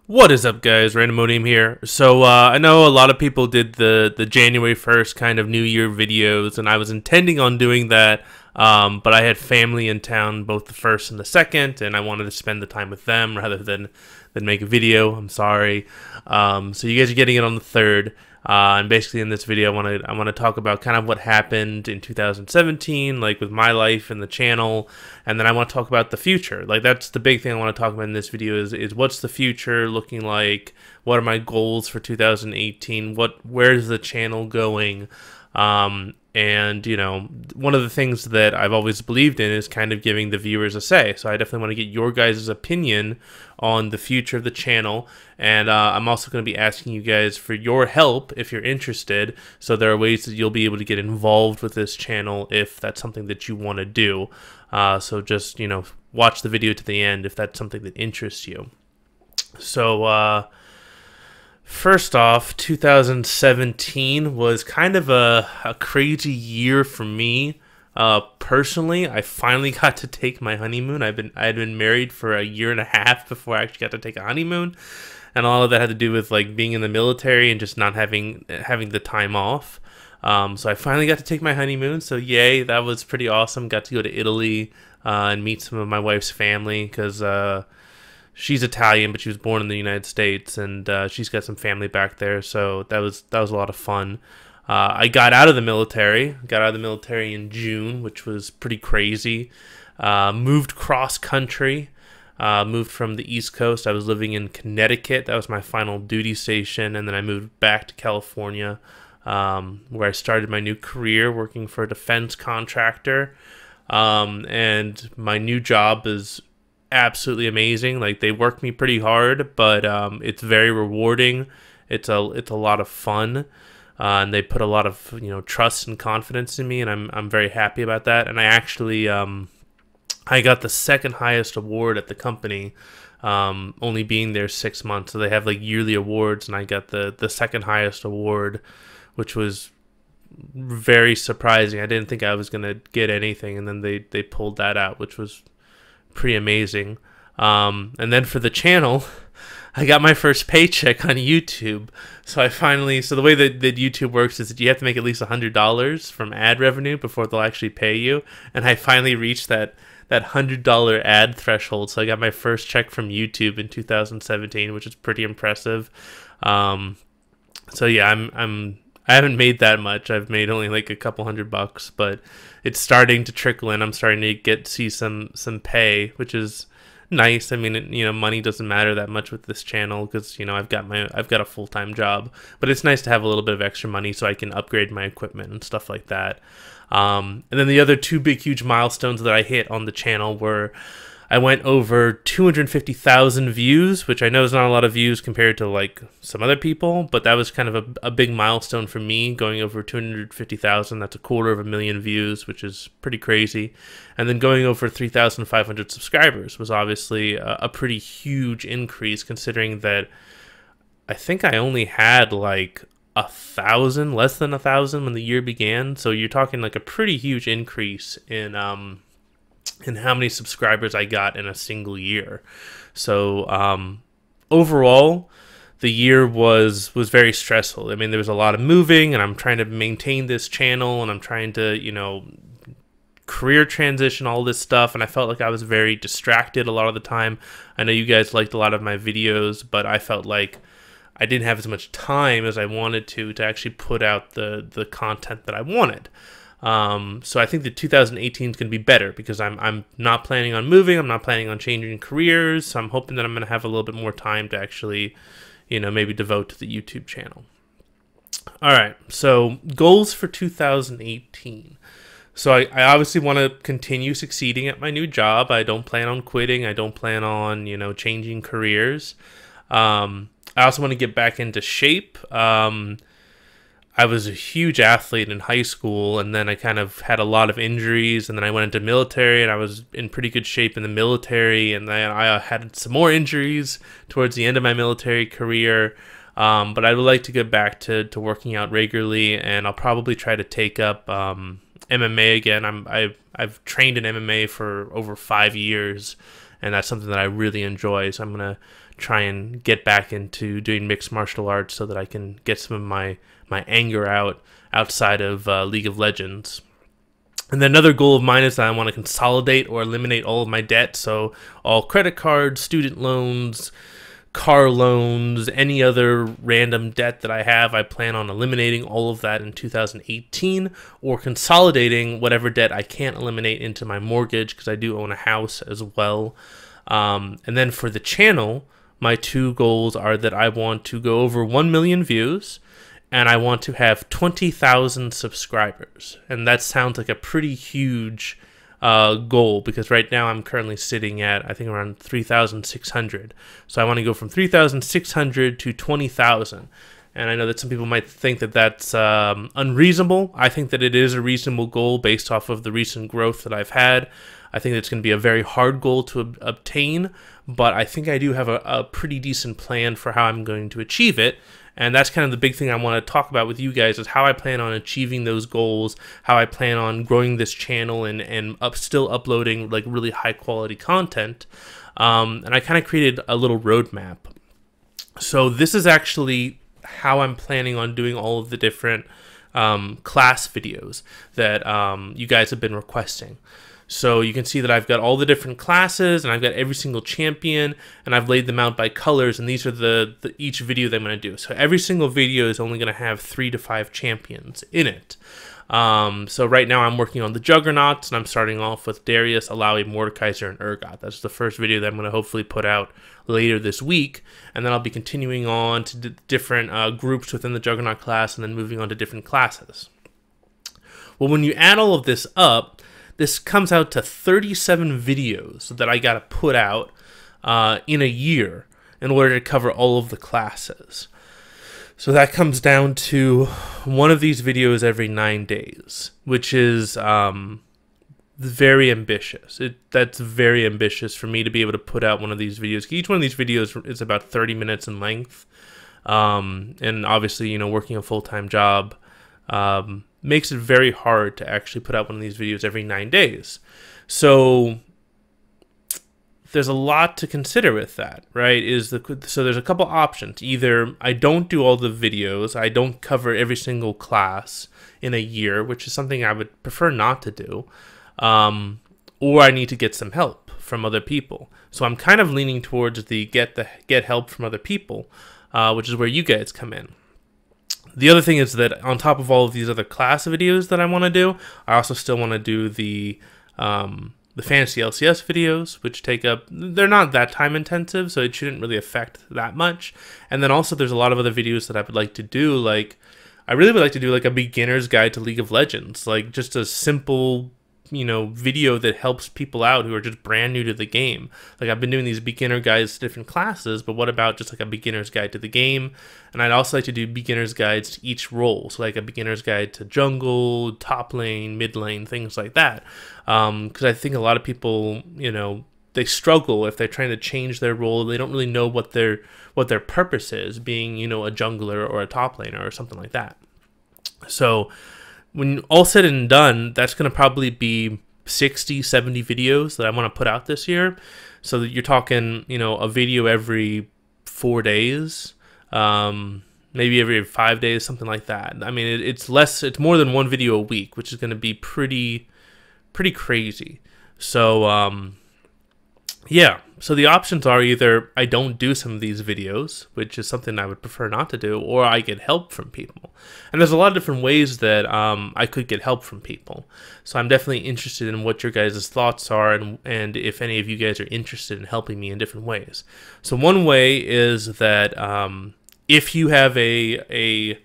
What is up, guys? Randomodium here. So I know a lot of people did the January 1st kind of New Year videos, and I was intending on doing that, but I had family in town both the 1st and the 2nd, and I wanted to spend the time with them rather than make a video. I'm sorry. So you guys are getting it on the 3rd. And basically in this video, I want to talk about kind of what happened in 2017, like with my life and the channel, and then I want to talk about the future. Like that's the big thing I want to talk about in this video is what's the future looking like? What are my goals for 2018? Where's the channel going? And you know, one of the things that I've always believed in is kind of giving the viewers a say. So I definitely want to get your guys' opinion on the future of the channel. And I'm also going to be asking you guys for your help if you're interested. So there are ways that you'll be able to get involved with this channel if that's something that you want to do. So just, you know, watch the video to the end if that's something that interests you. So, first off, 2017 was kind of a crazy year for me. Personally, I finally got to take my honeymoon. I had been married for a year and a half before I actually got to take a honeymoon, and all of that had to do with like being in the military and just not having the time off. So I finally got to take my honeymoon. So yay, that was pretty awesome. Got to go to Italy and meet some of my wife's family because she's Italian, but she was born in the United States, and she's got some family back there, so that was a lot of fun. I got out of the military. In June, which was pretty crazy. Moved cross country. Moved from the East Coast. I was living in Connecticut. That was my final duty station, and then I moved back to California, where I started my new career working for a defense contractor. And my new job is absolutely amazing. Like they work me pretty hard, but it's very rewarding. It's a lot of fun, and they put a lot of trust and confidence in me, and I'm very happy about that. And I actually I got the second highest award at the company, only being there 6 months. So they have like yearly awards, and I got the second highest award, which was very surprising. I didn't think I was gonna get anything, and then they pulled that out, which was pretty amazing. And then for the channel, I got my first paycheck on YouTube. So the way that YouTube works is that you have to make at least $100 from ad revenue before they'll actually pay you. And I finally reached that $100 ad threshold. So I got my first check from YouTube in 2017, which is pretty impressive. So yeah, I haven't made that much. I've made only like a couple $100, but it's starting to trickle in. I'm starting to see some pay, which is nice. I mean, money doesn't matter that much with this channel because I've got a full-time job, but it's nice to have a little bit of extra money so I can upgrade my equipment and stuff like that. And then the other two big, huge milestones that I hit on the channel were I went over 250,000 views, which I know is not a lot of views compared to like some other people, but that was kind of a big milestone for me, going over 250,000. That's 250,000 views, which is pretty crazy. And then going over 3,500 subscribers was obviously a pretty huge increase, considering that I think I only had like 1,000, less than 1,000 when the year began. So you're talking like a pretty huge increase in how many subscribers I got in a single year. So overall, the year was very stressful. I mean, there was a lot of moving, and I'm trying to maintain this channel, and I'm trying to, career transition, all this stuff, and I felt like I was very distracted a lot of the time. I know you guys liked a lot of my videos, but I felt like I didn't have as much time as I wanted to actually put out the content that I wanted. So I think that 2018 is going to be better because I'm not planning on moving. I'm not planning on changing careers. So I'm hoping that I'm going to have a little bit more time to actually, maybe devote to the YouTube channel. All right. So goals for 2018. So I obviously want to continue succeeding at my new job. I don't plan on quitting. I don't plan on, changing careers. I also want to get back into shape. I was a huge athlete in high school, and then I kind of had a lot of injuries, and then I went into military, and I was in pretty good shape in the military, and then I had some more injuries towards the end of my military career, but I would like to get back to working out regularly, and I'll probably try to take up MMA again. I've trained in MMA for over 5 years, and that's something that I really enjoy. So I'm gonna try and get back into doing mixed martial arts so that I can get some of my anger out outside of League of Legends. And then another goal of mine is that I want to consolidate or eliminate all of my debt. So all credit cards, student loans, car loans, any other random debt that I have, I plan on eliminating all of that in 2018, or consolidating whatever debt I can't eliminate into my mortgage, because I do own a house as well. And then for the channel, my two goals are that I want to go over 1 million views, and I want to have 20,000 subscribers. And that sounds like a pretty huge goal, because right now I'm currently sitting at, I think, around 3,600. So I want to go from 3,600 to 20,000. And I know that some people might think that that's unreasonable. I think that it is a reasonable goal based off of the recent growth that I've had. I think it's going to be a very hard goal to obtain, but I think I do have a pretty decent plan for how I'm going to achieve it. And that's kind of the big thing I want to talk about with you guys, is how I plan on achieving those goals, how I plan on growing this channel and still uploading like really high quality content. And I kind of created a little roadmap. So this is actually how I'm planning on doing all of the different class videos that you guys have been requesting. So you can see that I've got all the different classes, and I've got every single champion, and I've laid them out by colors, and these are the each video that I'm going to do. So every single video is only going to have 3 to 5 champions in it. So right now I'm working on the Juggernauts, and I'm starting off with Darius, Alawi, Mordekaiser, and Urgot. That's the first video that I'm going to hopefully put out later this week, and then I'll be continuing on to different groups within the Juggernaut class, and then moving on to different classes. Well, when you add all of this up, this comes out to 37 videos that I got to put out in a year in order to cover all of the classes. So that comes down to one of these videos every 9 days, which is very ambitious. That's very ambitious for me to be able to put out one of these videos. Each one of these videos is about 30 minutes in length. And obviously, you know, working a full-time job makes it very hard to actually put out one of these videos every 9 days. So there's a lot to consider with that, right? So there's a couple options. Either I don't do all the videos, I don't cover every single class in a year, which is something I would prefer not to do, or I need to get some help from other people. So I'm kind of leaning towards the get help from other people, which is where you guys come in. The other thing is that on top of all of these other class videos that I want to do, I also still want to do the fantasy LCS videos, which take up, they're not that time intensive, so it shouldn't really affect that much. And then also there's a lot of other videos that I would like to do, like I really would like to do like a beginner's guide to League of Legends, like just a simple, you know, video that helps people out who are just brand new to the game. Like I've been doing these beginner guides to different classes, but what about just like a beginner's guide to the game? And I'd also like to do beginner's guides to each role, so like a beginner's guide to jungle, top lane, mid lane, things like that. Because I think a lot of people, you know, they struggle if they're trying to change their role. They don't really know what their purpose is, being, you know, a jungler or a top laner or something like that. So when all said and done, that's going to probably be 60, 70 videos that I want to put out this year. So that you're talking, you know, a video every 4 days, maybe every 5 days, something like that. I mean, it's more than one video a week, which is going to be pretty crazy. So, yeah, so the options are either I don't do some of these videos, which is something I would prefer not to do, or I get help from people. And there's a lot of different ways that I could get help from people. So I'm definitely interested in what your guys' thoughts are, and if any of you guys are interested in helping me in different ways. So one way is that if you have a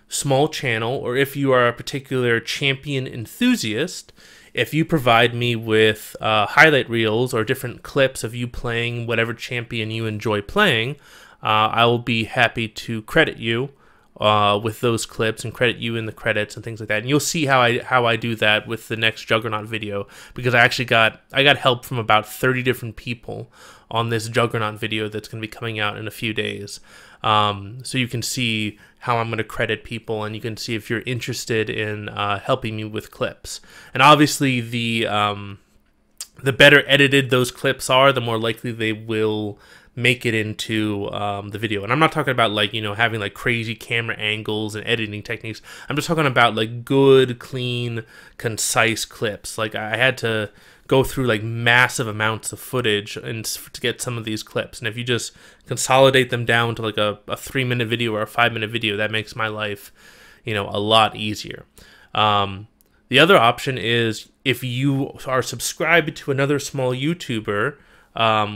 small channel, or if you are a particular champion enthusiast, if you provide me with highlight reels or different clips of you playing whatever champion you enjoy playing, I will be happy to credit you with those clips and credit you in the credits and things like that. And you'll see how I do that with the next Juggernaut video, because I got help from about 30 different people on this Juggernaut video that's going to be coming out in a few days. So you can see how I'm going to credit people, and you can see if you're interested in helping me with clips. And obviously the the better edited those clips are, the more likely they will make it into the video. And I'm not talking about like, you know, having like crazy camera angles and editing techniques. I'm just talking about like good, clean, concise clips. Like I had to go through like massive amounts of footage and to get some of these clips. And if you just consolidate them down to like a 3-minute video or a 5-minute video, that makes my life, you know, a lot easier. The other option is if you are subscribed to another small YouTuber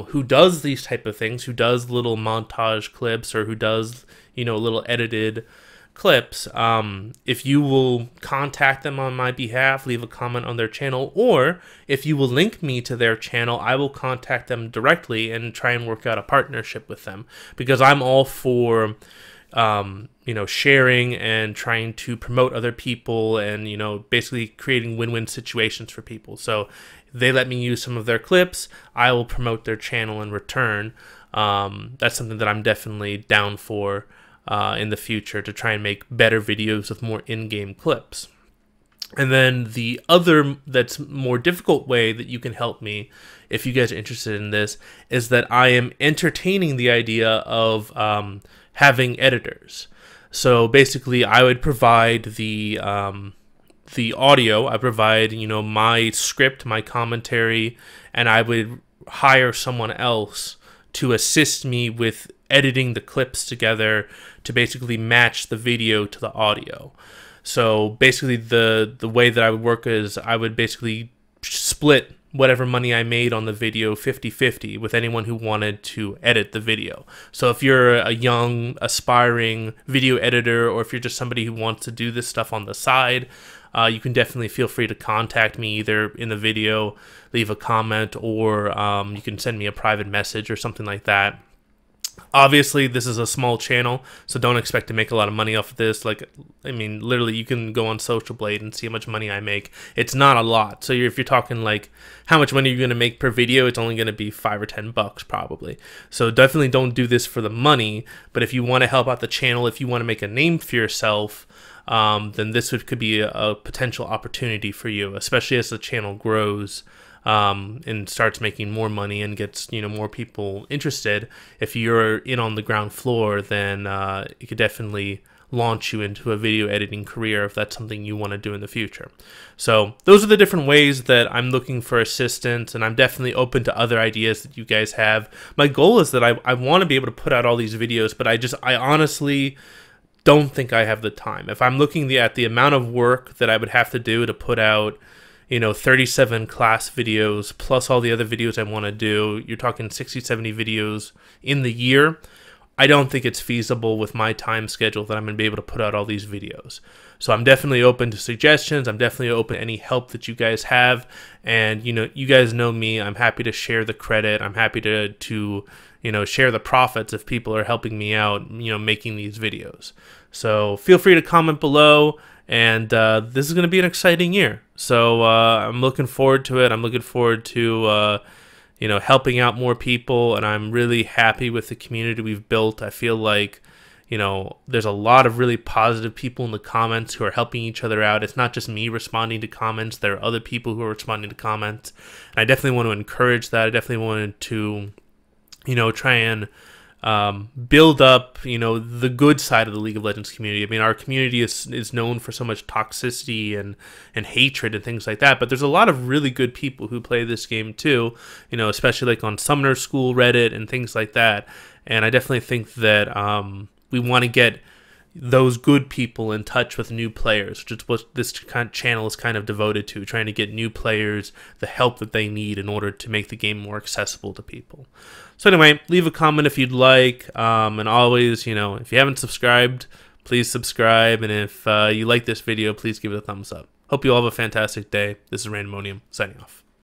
who does these type of things, who does little montage clips or who does, you know, little edited clips, if you will contact them on my behalf, leave a comment on their channel, or if you will link me to their channel, I will contact them directly and try and work out a partnership with them, because I'm all for you know, sharing and trying to promote other people and, you know, basically creating win-win situations for people. So they let me use some of their clips, I will promote their channel in return. That's something that I'm definitely down for in the future, to try and make better videos with more in-game clips. And then the other, that's more difficult way that you can help me, if you guys are interested in this, is that I am entertaining the idea of having editors. So basically, I would provide the audio. I provide, you know, my script, my commentary, and I would hire someone else to assist me with editing the clips together to basically match the video to the audio. So basically, the way that I would work is I would basically split whatever money I made on the video 50-50 with anyone who wanted to edit the video. So if you're a young aspiring video editor, or if you're just somebody who wants to do this stuff on the side, you can definitely feel free to contact me either in the video, leave a comment, or you can send me a private message or something like that. Obviously, this is a small channel, so don't expect to make a lot of money off of this. Like, I mean, literally, you can go on Social Blade and see how much money I make. It's not a lot. So if you're talking like how much money you're going to make per video, it's only going to be $5 or $10 probably. So definitely don't do this for the money. But if you want to help out the channel, if you want to make a name for yourself, then this could be a potential opportunity for you, especially as the channel grows. And starts making more money and gets, you know, more people interested. If you're in on the ground floor, then it could definitely launch you into a video editing career if that's something you want to do in the future. So those are the different ways that I'm looking for assistance, and I'm definitely open to other ideas that you guys have. My goal is that I want to be able to put out all these videos, but I honestly don't think I have the time. If I'm looking at the amount of work that I would have to do to put out, you know, 37 class videos plus all the other videos I want to do, you're talking 60, 70 videos in the year. I don't think it's feasible with my time schedule that I'm going to be able to put out all these videos. So I'm definitely open to suggestions. I'm definitely open to any help that you guys have. And, you know, you guys know me. I'm happy to share the credit. I'm happy to you know, share the profits if people are helping me out, you know, making these videos. So feel free to comment below. And this is going to be an exciting year. So I'm looking forward to it. I'm looking forward to, you know, helping out more people. And I'm really happy with the community we've built. I feel like, you know, there's a lot of really positive people in the comments who are helping each other out. It's not just me responding to comments. There are other people who are responding to comments. And I definitely want to encourage that. I definitely wanted to, you know, try and build up, you know, the good side of the League of Legends community. I mean, our community is known for so much toxicity and hatred and things like that, but there's a lot of really good people who play this game too, you know, especially like on Summoner School Reddit and things like that. And I definitely think that we want to get those good people in touch with new players, which is what this kind of channel is kind of devoted to, trying to get new players the help that they need in order to make the game more accessible to people. So anyway, leave a comment if you'd like, and always, you know, if you haven't subscribed, please subscribe, and if you like this video, please give it a thumbs up. Hope you all have a fantastic day. This is Randomonium, signing off.